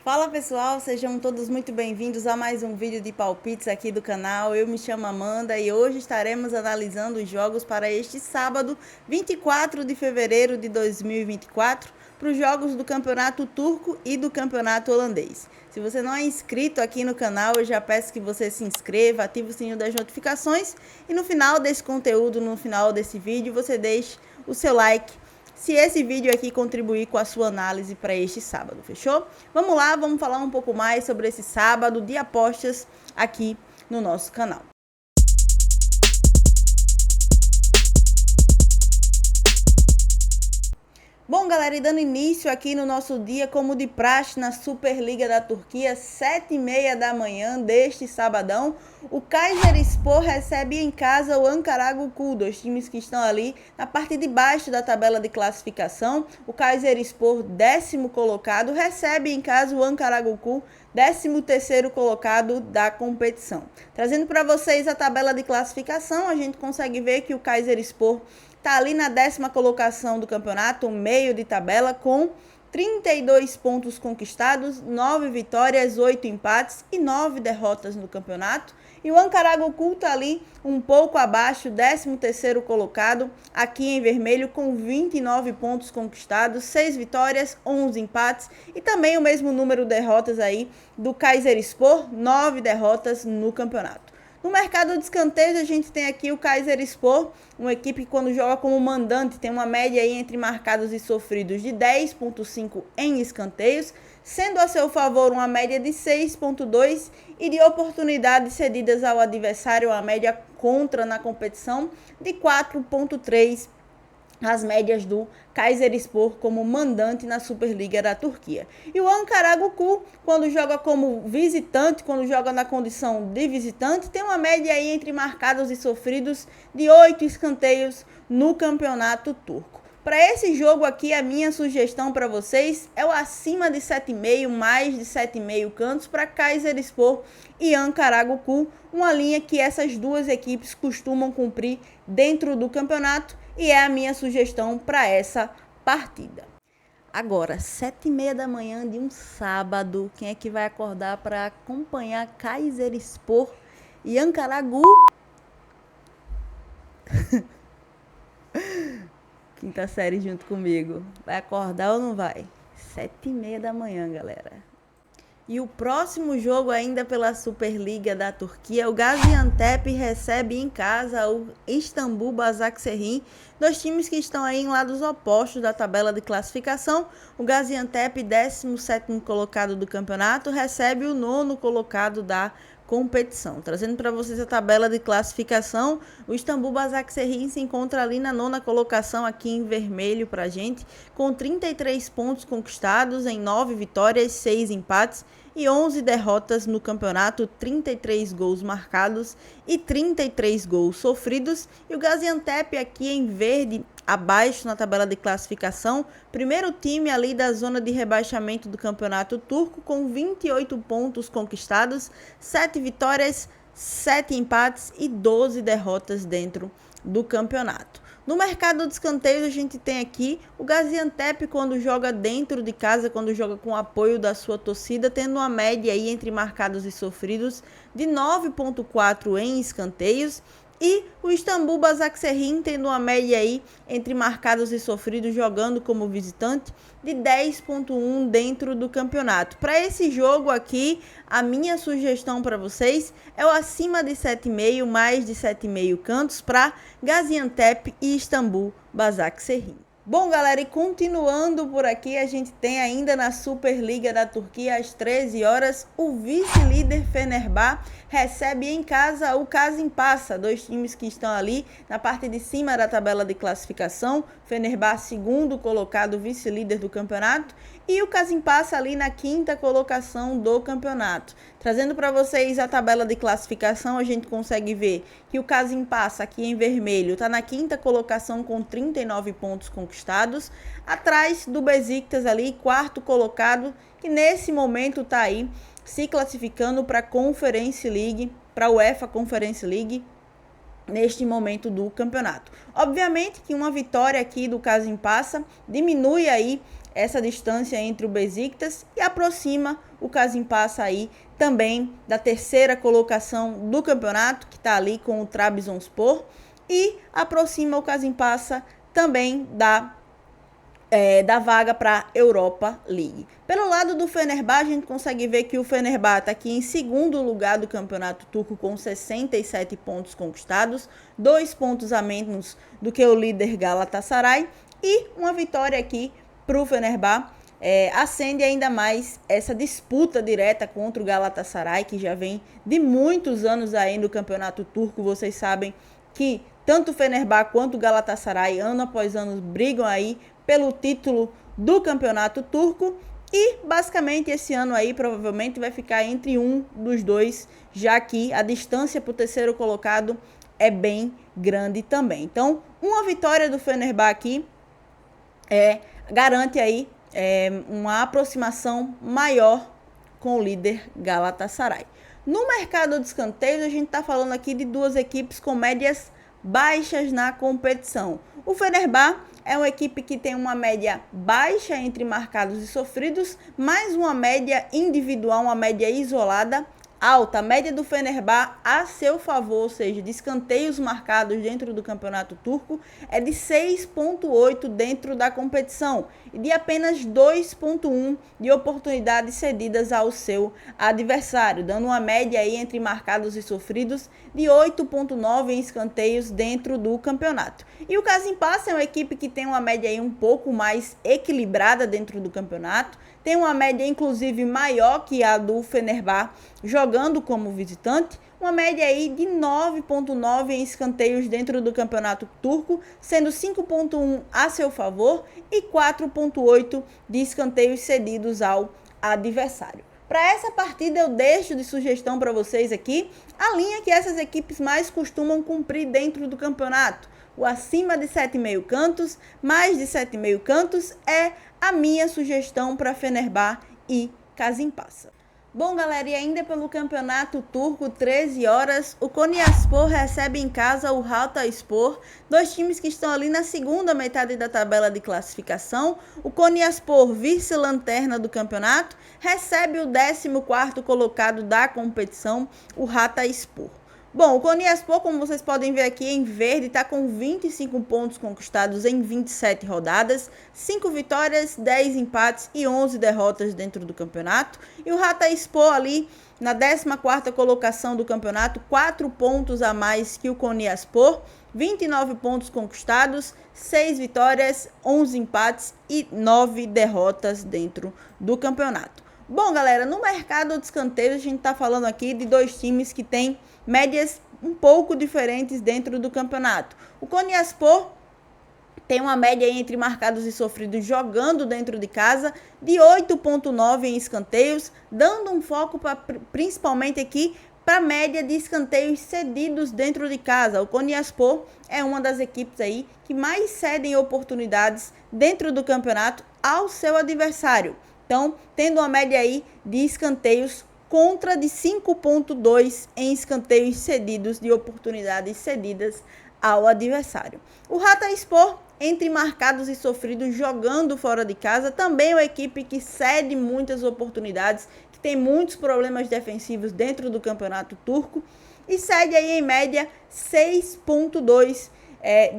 Fala pessoal, sejam todos muito bem-vindos a mais um vídeo de palpites aqui do canal. Eu me chamo Amanda e hoje estaremos analisando os jogos para este sábado, 24 de fevereiro de 2024, para os jogos do Campeonato Turco e do Campeonato Holandês. Se você não é inscrito aqui no canal, eu já peço que você se inscreva, ative o sininho das notificações e no final desse conteúdo, no final desse vídeo, você deixe o seu like se esse vídeo aqui contribuir com a sua análise para este sábado, fechou? Vamos lá, vamos falar um pouco mais sobre esse sábado de apostas aqui no nosso canal. Bom, galera, e dando início aqui no nosso dia, como de praxe, na Superliga da Turquia, 7h30 da manhã deste sabadão, o Kayserispor recebe em casa o Ankaragucu, dois times que estão ali na parte de baixo da tabela de classificação. O Kayserispor, 10º colocado, recebe em casa o Ankaragucu, 13º colocado da competição. Trazendo para vocês a tabela de classificação, a gente consegue ver que o Kayserispor está ali na 10ª colocação do campeonato, meio de tabela, com 32 pontos conquistados, 9 vitórias, 8 empates e 9 derrotas no campeonato. E o Ankaragucu está ali um pouco abaixo, 13º colocado, aqui em vermelho, com 29 pontos conquistados, 6 vitórias, 11 empates e também o mesmo número de derrotas aí do Kayserispor, 9 derrotas no campeonato. No mercado de escanteios, a gente tem aqui o Kayserispor, uma equipe que quando joga como mandante tem uma média aí entre marcados e sofridos de 10,5 em escanteios, sendo a seu favor uma média de 6,2 e de oportunidades cedidas ao adversário, uma média contra na competição de 4,3. As médias do Kayserispor como mandante na Superliga da Turquia. E o Ankaragucu, quando joga como visitante, quando joga na condição de visitante, tem uma média aí entre marcados e sofridos de 8 escanteios no campeonato turco. Para esse jogo aqui, a minha sugestão para vocês é o acima de 7,5, mais de 7,5 cantos para Kayserispor e Ankaragucu, uma linha que essas duas equipes costumam cumprir dentro do campeonato e é a minha sugestão para essa partida. Agora, 7h30 da manhã de um sábado, quem é que vai acordar para acompanhar Kayserispor e Ankaragucu? Quinta série junto comigo. Vai acordar ou não vai? 7h30 da manhã, galera. E o próximo jogo ainda pela Superliga da Turquia, o Gaziantep recebe em casa o Istanbul Basaksehir, dois times que estão aí em lados opostos da tabela de classificação. O Gaziantep, 17º colocado do campeonato, recebe o 9º colocado da competição. Trazendo para vocês a tabela de classificação, o Istanbul Basaksehir se encontra ali na 9ª colocação, aqui em vermelho para a gente, com 33 pontos conquistados em 9 vitórias, 6 empates e 11 derrotas no campeonato, 33 gols marcados e 33 gols sofridos. E o Gaziantep aqui em verde, abaixo na tabela de classificação, primeiro time ali da zona de rebaixamento do campeonato turco, com 28 pontos conquistados, 7 vitórias, 7 empates e 12 derrotas dentro do campeonato. No mercado de escanteios, a gente tem aqui o Gaziantep, quando joga dentro de casa, quando joga com o apoio da sua torcida, tendo uma média aí entre marcados e sofridos de 9,4 em escanteios. E o Istanbul Basaksehir tendo uma média aí entre marcados e sofridos jogando como visitante de 10,1 dentro do campeonato. Para esse jogo aqui, a minha sugestão para vocês é o acima de 7,5, mais de 7,5 cantos para Gaziantep e Istanbul Basaksehir. Bom, galera, e continuando por aqui, a gente tem ainda na Superliga da Turquia, às 13 horas, o vice-líder Fenerbahçe recebe em casa o Kasimpasa, dois times que estão ali na parte de cima da tabela de classificação. Fenerbahçe, 2º colocado, vice-líder do campeonato, e o Kasimpasa ali na 5ª colocação do campeonato. Trazendo para vocês a tabela de classificação, a gente consegue ver que o Kasimpasa, aqui em vermelho, está na 5ª colocação com 39 pontos conquistados, atrás do Besiktas ali, 4º colocado, que nesse momento está aí se classificando para a Conference League, para a UEFA Conference League, neste momento do campeonato. Obviamente que uma vitória aqui do Kasimpasa diminui aí essa distância entre o Besiktas e aproxima o Kazimpasa aí também da terceira colocação do campeonato, que está ali com o Trabzonspor, e aproxima o Kazimpasa também da vaga para a Europa League. Pelo lado do Fenerbahçe, a gente consegue ver que o Fenerbahçe está aqui em segundo lugar do campeonato turco com 67 pontos conquistados, 2 pontos a menos do que o líder Galatasaray, e uma vitória aqui para o Fenerbahçe acende ainda mais essa disputa direta contra o Galatasaray, que já vem de muitos anos aí no campeonato turco. Vocês sabem que tanto o Fenerbahçe quanto o Galatasaray, ano após ano, brigam aí pelo título do campeonato turco, e basicamente esse ano aí provavelmente vai ficar entre um dos dois, já que a distância para o terceiro colocado é bem grande também. Então, uma vitória do Fenerbahçe aqui garante aí uma aproximação maior com o líder Galatasaray. No mercado de escanteios, a gente está falando aqui de duas equipes com médias baixas na competição. O Fenerbahçe é uma equipe que tem uma média baixa entre marcados e sofridos, mais uma média individual, uma média isolada alta. A média do Fenerbahçe a seu favor, ou seja, de escanteios marcados dentro do campeonato turco, é de 6,8 dentro da competição e de apenas 2,1 de oportunidades cedidas ao seu adversário, dando uma média aí entre marcados e sofridos de 8,9 em escanteios dentro do campeonato. E o Kazimpasa é uma equipe que tem uma média aí um pouco mais equilibrada dentro do campeonato, tem uma média inclusive maior que a do Fenerbahçe jogando como visitante, uma média aí de 9,9 em escanteios dentro do campeonato turco, sendo 5,1 a seu favor e 4,8 de escanteios cedidos ao adversário. Para essa partida eu deixo de sugestão para vocês aqui a linha que essas equipes mais costumam cumprir dentro do campeonato. O acima de 7,5 cantos, mais de 7,5 cantos é a minha sugestão para Fenerbahçe e Kazimpasa. Bom, galera, e ainda pelo campeonato turco, 13 horas, o Konyaspor recebe em casa o Hatayspor, dois times que estão ali na segunda metade da tabela de classificação. O Konyaspor, vice-lanterna do campeonato, recebe o 14º colocado da competição, o Hatayspor. Bom, o Konyaspor, como vocês podem ver aqui em verde, está com 25 pontos conquistados em 27 rodadas, 5 vitórias, 10 empates e 11 derrotas dentro do campeonato. E o Hatayspor ali na 14ª colocação do campeonato, 4 pontos a mais que o Konyaspor, 29 pontos conquistados, 6 vitórias, 11 empates e 9 derrotas dentro do campeonato. Bom, galera, no mercado de escanteios a gente está falando aqui de dois times que têm médias um pouco diferentes dentro do campeonato. O Konyaspor tem uma média entre marcados e sofridos jogando dentro de casa de 8,9 em escanteios, dando um foco principalmente aqui para a média de escanteios cedidos dentro de casa. O Konyaspor é uma das equipes aí que mais cedem oportunidades dentro do campeonato ao seu adversário. Então, tendo uma média aí de escanteios contra de 5,2 em escanteios cedidos, de oportunidades cedidas ao adversário. O Hatayspor, entre marcados e sofridos jogando fora de casa, também é uma equipe que cede muitas oportunidades, que tem muitos problemas defensivos dentro do campeonato turco e cede aí em média 6,2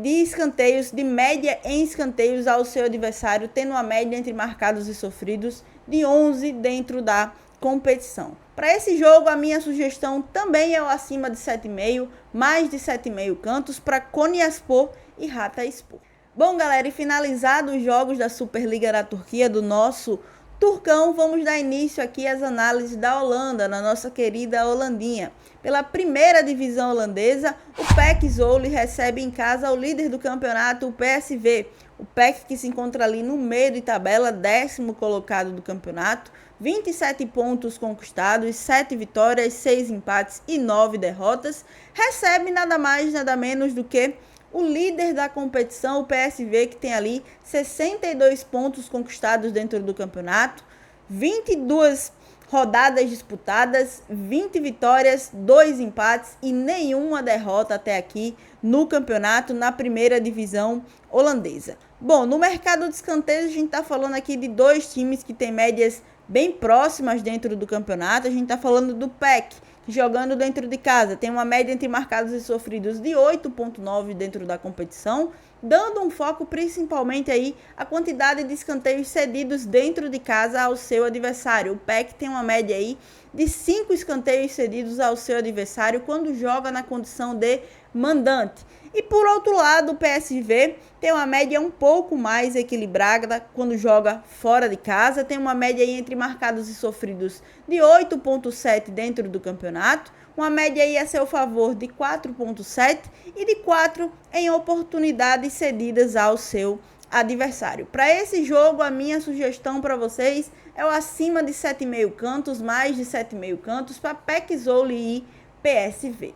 de escanteios, de média em escanteios ao seu adversário, tendo uma média entre marcados e sofridos de 11 dentro da competição. Para esse jogo, a minha sugestão também é o acima de 7,5, mais de 7,5 cantos para Konyaspor e Hatayspor. Bom, galera, e finalizados os jogos da Superliga da Turquia do nosso Turcão, vamos dar início aqui às análises da Holanda, na nossa querida Holandinha. Pela primeira divisão holandesa, o PEC Zwolle recebe em casa o líder do campeonato, o PSV. O PEC que se encontra ali no meio de tabela, 10º colocado do campeonato, 27 pontos conquistados, 7 vitórias, 6 empates e 9 derrotas, recebe nada mais, nada menos do que o líder da competição, o PSV, que tem ali 62 pontos conquistados dentro do campeonato, 22 rodadas disputadas, 20 vitórias, 2 empates e nenhuma derrota até aqui no campeonato, na primeira divisão holandesa. Bom, no mercado de escanteios, a gente está falando aqui de dois times que têm médias bem próximas dentro do campeonato. A gente está falando do PEC, jogando dentro de casa, tem uma média entre marcados e sofridos de 8,9 dentro da competição, dando um foco principalmente aí a quantidade de escanteios cedidos dentro de casa ao seu adversário. O PEC tem uma média aí de 5 escanteios cedidos ao seu adversário quando joga na condição de mandante. E por outro lado, o PSV tem uma média um pouco mais equilibrada quando joga fora de casa, tem uma média aí entre marcados e sofridos de 8,7 dentro do campeonato, uma média aí a seu favor de 4,7 e de 4 em oportunidades cedidas ao seu adversário. Para esse jogo, a minha sugestão para vocês é o acima de 7,5 cantos, mais de 7,5 cantos para PEC Zwolle e PSV.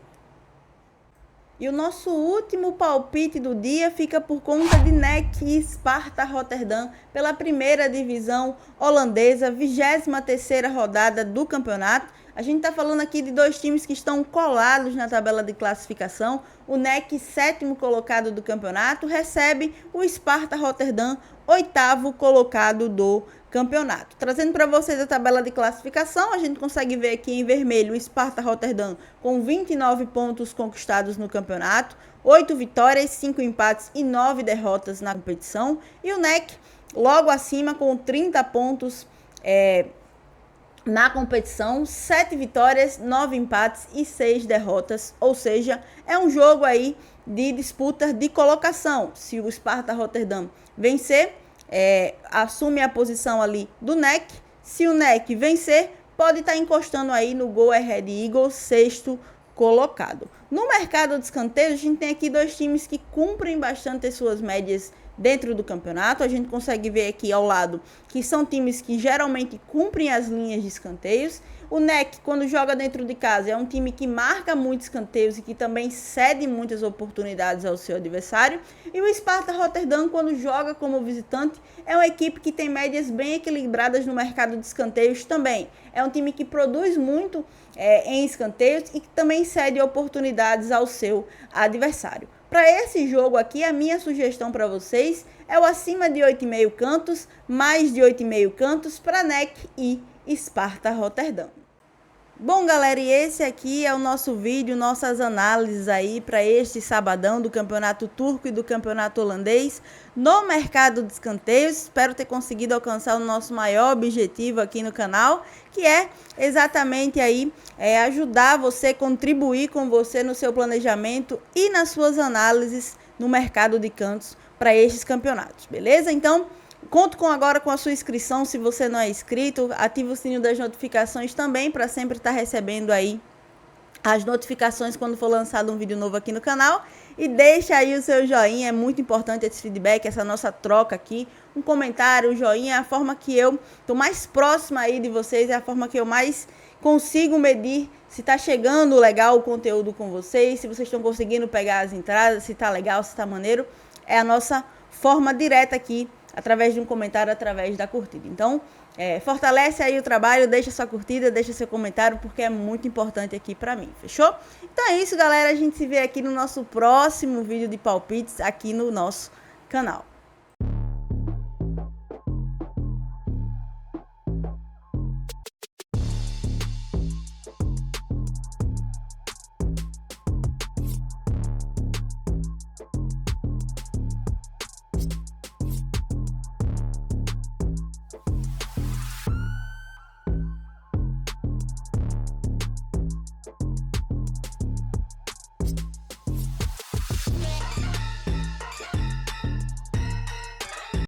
E o nosso último palpite do dia fica por conta de NEC e Sparta Rotterdam pela primeira divisão holandesa, 23ª rodada do campeonato. A gente está falando aqui de dois times que estão colados na tabela de classificação. O NEC, 7º colocado do campeonato, recebe o Sparta Rotterdam, 8º colocado do campeonato. Trazendo para vocês a tabela de classificação, a gente consegue ver aqui em vermelho o Sparta Rotterdam com 29 pontos conquistados no campeonato, 8 vitórias, 5 empates e 9 derrotas na competição. E o NEC logo acima com 30 pontos na competição, 7 vitórias, 9 empates e 6 derrotas, ou seja, é um jogo aí de disputa de colocação. Se o Sparta Rotterdam vencer, assume a posição ali do NEC. Se o NEC vencer, pode estar encostando aí no Go Ahead Eagles, 6º colocado. No mercado de escanteios, a gente tem aqui dois times que cumprem bastante as suas médias dentro do campeonato. A gente consegue ver aqui ao lado que são times que geralmente cumprem as linhas de escanteios. O NEC, quando joga dentro de casa, é um time que marca muitos escanteios e que também cede muitas oportunidades ao seu adversário. E o Sparta Rotterdam, quando joga como visitante, é uma equipe que tem médias bem equilibradas no mercado de escanteios também. É um time que produz muito em escanteios e que também cede oportunidades ao seu adversário. Para esse jogo aqui, a minha sugestão para vocês é o acima de 8,5 cantos, mais de 8,5 cantos para NEC e Sparta Rotterdam. Bom, galera, e esse aqui é o nosso vídeo, nossas análises aí para este sabadão do campeonato turco e do campeonato holandês no mercado de escanteios. Espero ter conseguido alcançar o nosso maior objetivo aqui no canal, que é exatamente aí ajudar você, contribuir com você no seu planejamento e nas suas análises no mercado de cantos para estes campeonatos, beleza? Então, conto agora com a sua inscrição. Se você não é inscrito, ative o sininho das notificações também para sempre estar recebendo aí as notificações quando for lançado um vídeo novo aqui no canal. E deixa aí o seu joinha, é muito importante esse feedback, essa nossa troca aqui. Um comentário, um joinha, é a forma que eu estou mais próxima aí de vocês, é a forma que eu mais consigo medir se está chegando legal o conteúdo com vocês, se vocês estão conseguindo pegar as entradas, se está legal, se está maneiro. É a nossa forma direta aqui, através de um comentário, através da curtida. Então, fortalece aí o trabalho, deixa sua curtida, deixa seu comentário, porque é muito importante aqui pra mim, fechou? Então é isso, galera, a gente se vê aqui no nosso próximo vídeo de palpites aqui no nosso canal.